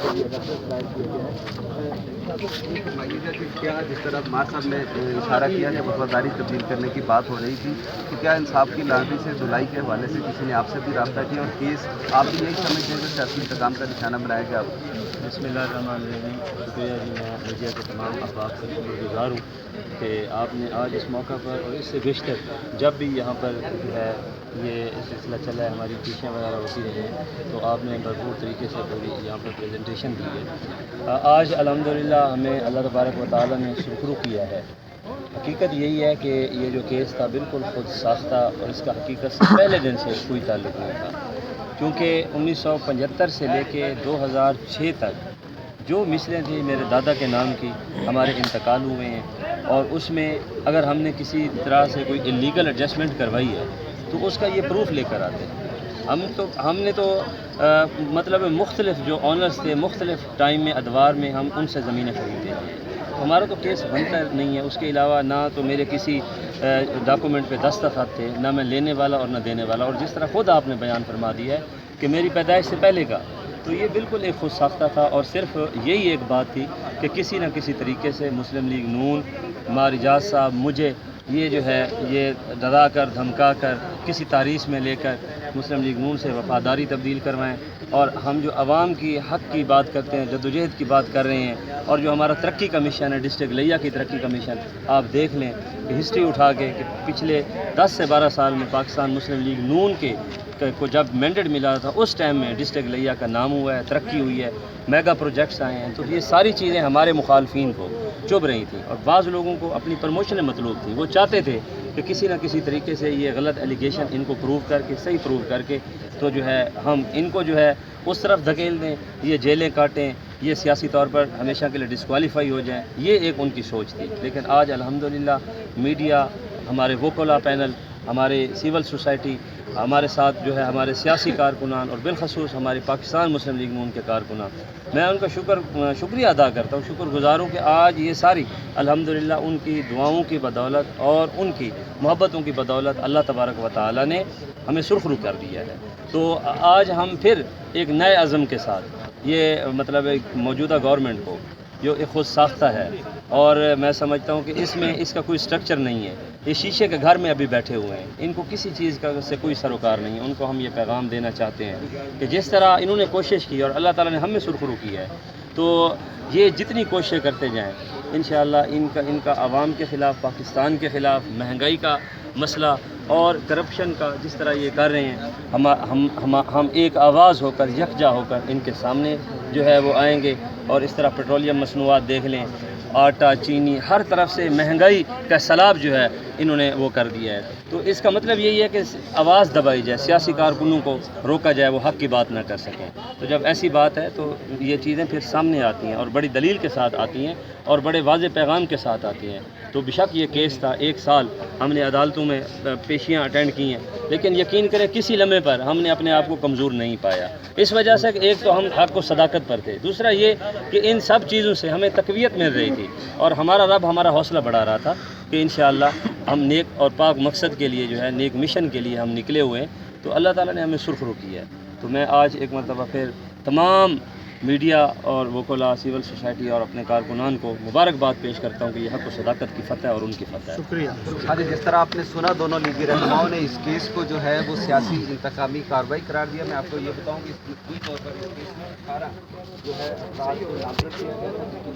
کے لیے ریفرنس دائر کیا گیا ہے۔ کیا جس طرح مار صاحب نے اشارہ کیا کہ وفاداری تبدیل کرنے کی بات ہو رہی تھی، تو کیا انصاف کی لانتی سے دھلائی کے حوالے سے کسی نے آپ سے بھی رابطہ کیا اور کیس آپ بھی یہی سمجھتے ہیں کہ سیاسی انتقام کا نشانہ بنایا گیا؟ بسم اللہ الرحمن الرحیم۔ شکریہ جی، میں میڈیا کے تمام احباب سے شکر گزار ہوں کہ آپ نے آج اس موقع پر اور اس سے بیشتر جب بھی یہاں پر جو ہے یہ سلسلہ چلا ہے، ہماری ٹیچیں وغیرہ ہوتی رہی ہیں، تو آپ نے بھرپور طریقے سے پوری یہاں پر پریزنٹیشن دی ہے۔ آج الحمدللہ ہمیں اللہ تبارک و تعالیٰ نے سرخرو کیا ہے۔ حقیقت یہی ہے کہ یہ جو کیس تھا بالکل خود ساختہ اور اس کا حقیقت سے پہلے دن سے کوئی تعلق نہیں تھا، کیونکہ 1975 سے لے کے 2006 تک جو مثلیں تھیں میرے دادا کے نام کی ہمارے انتقال ہوئے ہیں، اور اس میں اگر ہم نے کسی طرح سے کوئی انلیگل ایڈجسٹمنٹ کروائی ہے تو اس کا یہ پروف لے کر آتے ہیں۔ ہم نے تو مطلب مختلف جو آنرز تھے مختلف ٹائم میں ادوار میں ہم ان سے زمینیں خریدے ہیں۔ ہمارا تو کیس بنتا نہیں ہے، اس کے علاوہ نہ تو میرے کسی ڈاکومنٹ پہ دستخط تھے، نہ میں لینے والا اور نہ دینے والا، اور جس طرح خود آپ نے بیان فرما دیا ہے کہ میری پیدائش سے پہلے کا، تو یہ بالکل ایک خود ساختہ تھا، اور صرف یہی ایک بات تھی کہ کسی نہ کسی طریقے سے مسلم لیگ نون مار صاحب مجھے یہ جو ہے یہ ڈرا کر دھمکا کر کسی تاریخ میں لے کر مسلم لیگ نون سے وفاداری تبدیل کروائیں، اور ہم جو عوام کی حق کی بات کرتے ہیں، جدوجہد کی بات کر رہے ہیں، اور جو ہمارا ترقی کمیشن ہے ڈسٹرکٹ لیا کی ترقی کمیشن، آپ دیکھ لیں کہ ہسٹری اٹھا کے کہ پچھلے 10 سے 12 سال میں پاکستان مسلم لیگ نون کو جب مینڈیٹ ملا تھا اس ٹائم میں ڈسٹرکٹ لیا کا نام ہوا ہے، ترقی ہوئی ہے، میگا پروجیکٹس آئے ہیں، تو یہ ساری چیزیں ہمارے مخالفین کو چبھ رہی تھیں، اور بعض لوگوں کو اپنی پروموشن مطلوب تھی، وہ چاہتے تھے کہ کسی نہ کسی طریقے سے یہ غلط ایلیگیشن ان کو پروو کر کے صحیح پروو کر کے تو جو ہے ہم ان کو جو ہے اس طرف دھکیل دیں، یہ جیلیں کاٹیں، یہ سیاسی طور پر ہمیشہ کے لیے ڈسکوالیفائی ہو جائیں، یہ ایک ان کی سوچ تھی۔ لیکن آج الحمدللہ میڈیا، ہمارے وکلا پینل، ہمارے سول سوسائٹی، ہمارے ساتھ جو ہے ہمارے سیاسی کارکنان، اور بالخصوص ہمارے پاکستان مسلم لیگ نون کے کارکنان، میں ان کا شکریہ ادا کرتا ہوں، شکر گزار ہوں کہ آج یہ ساری الحمدللہ ان کی دعاؤں کی بدولت اور ان کی محبتوں کی بدولت اللہ تبارک و تعالیٰ نے ہمیں سرخرو کر دیا ہے۔ تو آج ہم پھر ایک نئے عزم کے ساتھ یہ مطلب ایک موجودہ گورنمنٹ کو جو ایک خود ساختہ ہے، اور میں سمجھتا ہوں کہ اس کا کوئی سٹرکچر نہیں ہے، یہ شیشے کے گھر میں ابھی بیٹھے ہوئے ہیں، ان کو کسی چیز کا سے کوئی سروکار نہیں ہے۔ ان کو ہم یہ پیغام دینا چاہتے ہیں کہ جس طرح انہوں نے کوشش کی اور اللہ تعالیٰ نے ہم میں سرخرو کیا ہے، تو یہ جتنی کوششیں کرتے جائیں انشاءاللہ ان کا عوام کے خلاف، پاکستان کے خلاف، مہنگائی کا مسئلہ اور کرپشن کا جس طرح یہ کر رہے ہیں، ہم ایک آواز ہو کر یکجا ہو کر ان کے سامنے جو ہے وہ آئیں گے۔ اور اس طرح پیٹرولیم مصنوعات دیکھ لیں، آٹا، چینی، ہر طرف سے مہنگائی کا سیلاب جو ہے انہوں نے وہ کر دیا ہے، تو اس کا مطلب یہی ہے کہ آواز دبائی جائے، سیاسی کارکنوں کو روکا جائے، وہ حق کی بات نہ کر سکیں۔ تو جب ایسی بات ہے تو یہ چیزیں پھر سامنے آتی ہیں اور بڑی دلیل کے ساتھ آتی ہیں اور بڑے واضح پیغام کے ساتھ آتی ہیں۔ تو بیشک یہ کیس تھا، 1 سال ہم نے عدالتوں میں پیشیاں اٹینڈ کی ہیں، لیکن یقین کریں کسی لمحے پر ہم نے اپنے آپ کو کمزور نہیں پایا، اس وجہ سے کہ ایک تو ہم حق و صداقت پر تھے، دوسرا یہ کہ ان سب چیزوں سے ہمیں تقویت مل رہی تھی، اور ہمارا رب ہمارا حوصلہ بڑھا رہا تھا کہ انشاءاللہ ہم نیک اور پاک مقصد کے لیے جو ہے نیک مشن کے لیے ہم نکلے ہوئے ہیں، تو اللہ تعالیٰ نے ہمیں سرخرو کیا ہے۔ تو میں آج ایک مرتبہ پھر تمام میڈیا اور وکلا، سول سوسائٹی اور اپنے کارکنان کو مبارکباد پیش کرتا ہوں کہ یہ حق و صداقت کی فتح اور ان کی فتح ہے۔ شکریہ۔ ہاں جی، جس طرح آپ نے سنا دونوں لیگی رہنماؤں نے اس کیس کو جو ہے وہ سیاسی انتقامی کارروائی قرار دیا۔ میں آپ کو یہ بتاؤں کہ اس طور پر اس کیس میں 18 جو ہے افراد کو نامزد کیا گیا تھا۔